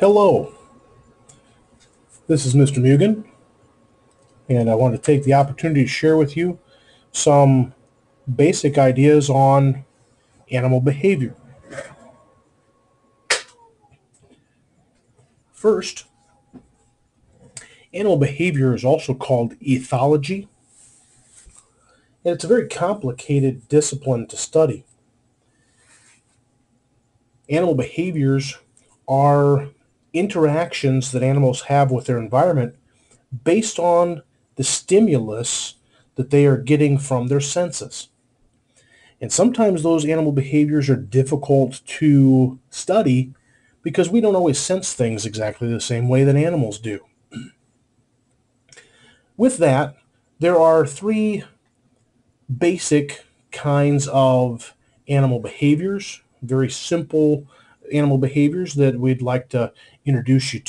Hello, this is Mr. Mugen, and I want to take the opportunity to share with you some basic ideas on animal behavior. First, animal behavior is also called ethology, and it's a very complicated discipline to study. Animal behaviors are interactions that animals have with their environment based on the stimulus that they are getting from their senses. And sometimes those animal behaviors are difficult to study because we don't always sense things exactly the same way that animals do. With that, there are three basic kinds of animal behaviors, very simple animal behaviors that we'd like to introduce you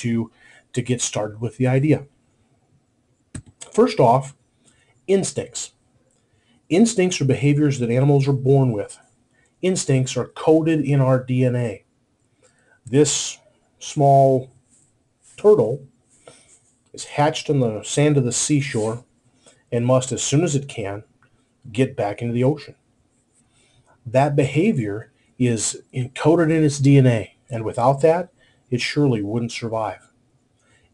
to get started with the idea. First off, instincts. Instincts are behaviors that animals are born with. Instincts are coded in our DNA. This small turtle is hatched on the sand of the seashore and must, as soon as it can, get back into the ocean. That behavior is encoded in its DNA, and without that, it surely wouldn't survive.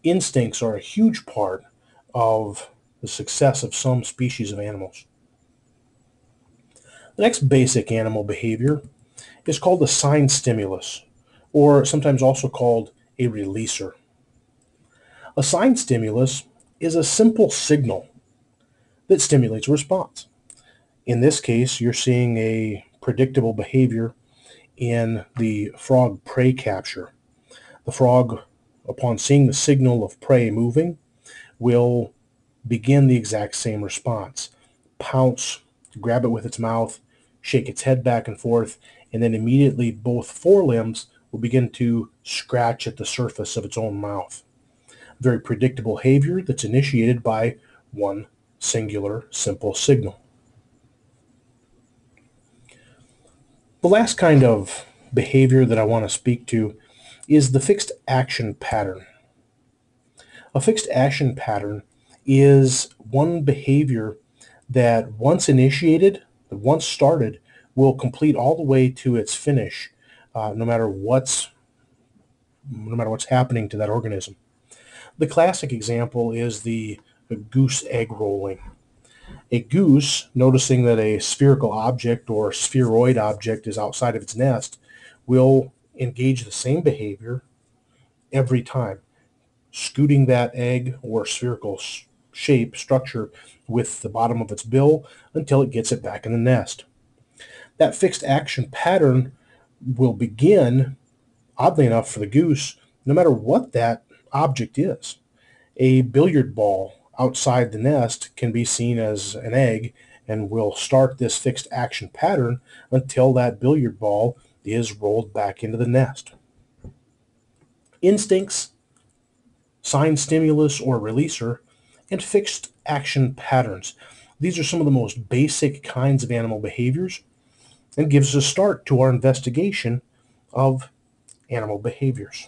Instincts are a huge part of the success of some species of animals. The next basic animal behavior is called the sign stimulus, or sometimes also called a releaser. A sign stimulus is a simple signal that stimulates a response. In this case, you're seeing a predictable behavior in the frog prey capture. The frog, upon seeing the signal of prey moving, will begin the exact same response. Pounce, grab it with its mouth, shake its head back and forth, and then immediately both forelimbs will begin to scratch at the surface of its own mouth. Very predictable behavior that's initiated by one singular simple signal. The last kind of behavior that I want to speak to is the fixed action pattern. A fixed action pattern is one behavior that once initiated, that once started, will complete all the way to its finish, no matter what's happening to that organism. The classic example is the goose egg rolling. A goose, noticing that a spherical object or spheroid object is outside of its nest, will engage the same behavior every time, scooting that egg or spherical shape structure with the bottom of its bill until it gets it back in the nest. That fixed action pattern will begin, oddly enough for the goose, no matter what that object is. A billiard ball outside the nest can be seen as an egg and will start this fixed action pattern until that billiard ball is rolled back into the nest. Instincts, sign stimulus or releaser, and fixed action patterns. These are some of the most basic kinds of animal behaviors and gives us a start to our investigation of animal behaviors.